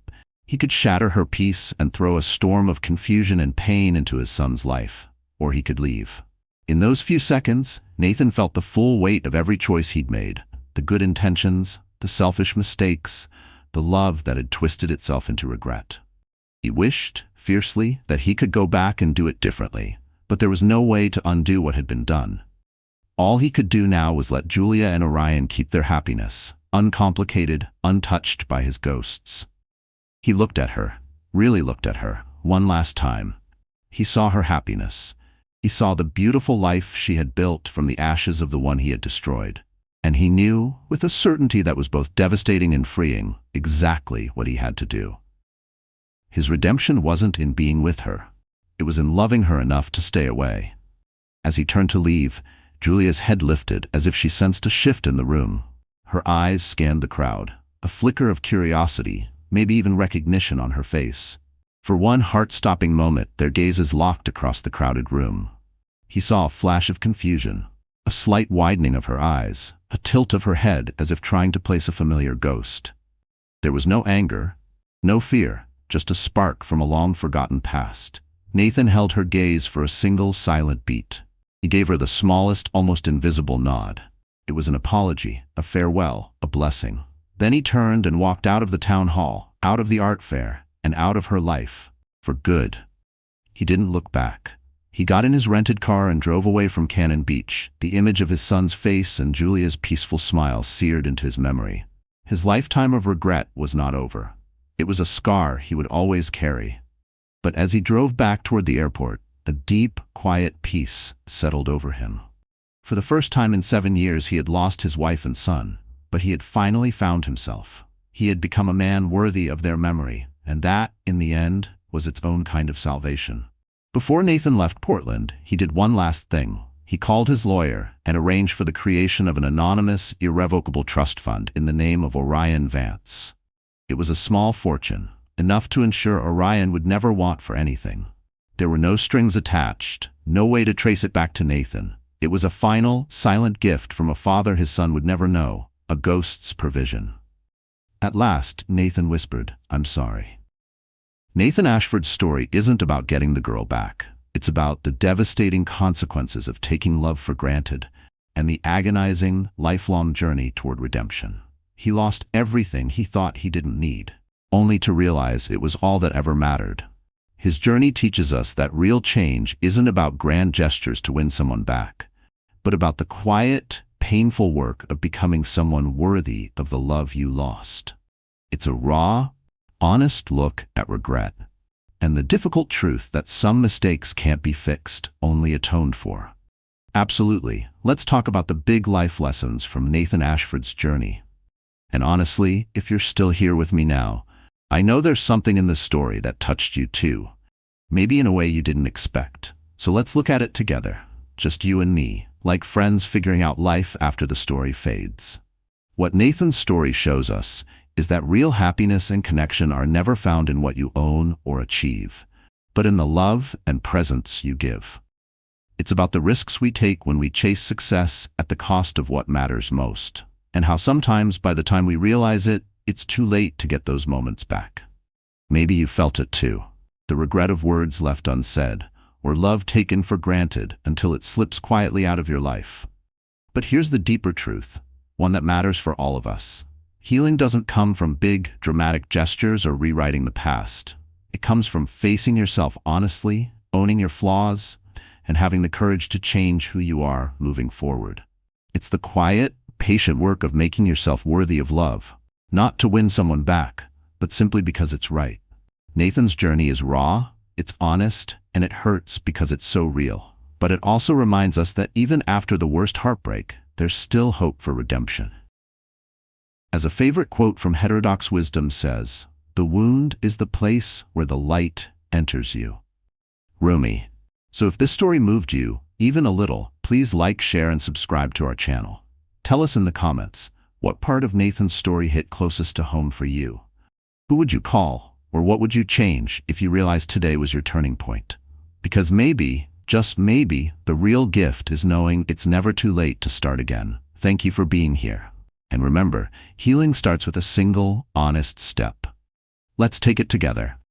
he could shatter her peace and throw a storm of confusion and pain into his son's life, or he could leave. In those few seconds, Nathan felt the full weight of every choice he'd made, the good intentions, the selfish mistakes, the love that had twisted itself into regret. He wished, fiercely, that he could go back and do it differently, but there was no way to undo what had been done. All he could do now was let Julia and Orion keep their happiness, uncomplicated, untouched by his ghosts. He looked at her, really looked at her, one last time. He saw her happiness. He saw the beautiful life she had built from the ashes of the one he had destroyed. And he knew, with a certainty that was both devastating and freeing, exactly what he had to do. His redemption wasn't in being with her. It was in loving her enough to stay away. As he turned to leave, Julia's head lifted as if she sensed a shift in the room. Her eyes scanned the crowd, a flicker of curiosity, maybe even recognition on her face. For one heart-stopping moment, their gazes locked across the crowded room. He saw a flash of confusion, a slight widening of her eyes, a tilt of her head as if trying to place a familiar ghost. There was no anger, no fear, just a spark from a long-forgotten past. Nathan held her gaze for a single silent beat. He gave her the smallest, almost invisible nod. It was an apology, a farewell, a blessing. Then he turned and walked out of the town hall, out of the art fair, and out of her life. For good. He didn't look back. He got in his rented car and drove away from Cannon Beach, the image of his son's face and Julia's peaceful smile seared into his memory. His lifetime of regret was not over. It was a scar he would always carry. But as he drove back toward the airport, a deep, quiet peace settled over him. For the first time in 7 years he had lost his wife and son, but he had finally found himself. He had become a man worthy of their memory, and that, in the end, was its own kind of salvation. Before Nathan left Portland, he did one last thing. He called his lawyer and arranged for the creation of an anonymous, irrevocable trust fund in the name of Orion Vance. It was a small fortune, enough to ensure Orion would never want for anything. There were no strings attached, no way to trace it back to Nathan. It was a final, silent gift from a father his son would never know, a ghost's provision. At last, Nathan whispered, "I'm sorry." Nathan Ashford's story isn't about getting the girl back. It's about the devastating consequences of taking love for granted and the agonizing, lifelong journey toward redemption. He lost everything he thought he didn't need. only to realize it was all that ever mattered. His journey teaches us that real change isn't about grand gestures to win someone back, but about the quiet, painful work of becoming someone worthy of the love you lost. It's a raw, honest look at regret, and the difficult truth that some mistakes can't be fixed, only atoned for. Absolutely, let's talk about the big life lessons from Nathan Ashford's journey. And honestly, if you're still here with me now, I know there's something in this story that touched you too, maybe in a way you didn't expect. So let's look at it together, just you and me, like friends figuring out life after the story fades. What Nathan's story shows us is that real happiness and connection are never found in what you own or achieve, but in the love and presence you give. It's about the risks we take when we chase success at the cost of what matters most, and how sometimes by the time we realize it, it's too late to get those moments back. Maybe you felt it too, the regret of words left unsaid, or love taken for granted until it slips quietly out of your life. But here's the deeper truth, one that matters for all of us. Healing doesn't come from big, dramatic gestures or rewriting the past. It comes from facing yourself honestly, owning your flaws, and having the courage to change who you are moving forward. It's the quiet, patient work of making yourself worthy of love, not to win someone back, but simply because it's right. Nathan's journey is raw, it's honest, and it hurts because it's so real. But it also reminds us that even after the worst heartbreak, there's still hope for redemption. As a favorite quote from Heterodox Wisdom says, "The wound is the place where the light enters you." Rumi. So if this story moved you, even a little, please like, share, and subscribe to our channel. Tell us in the comments, what part of Nathan's story hit closest to home for you? Who would you call, or what would you change if you realized today was your turning point? Because maybe, just maybe, the real gift is knowing it's never too late to start again. Thank you for being here. And remember, healing starts with a single, honest step. Let's take it together.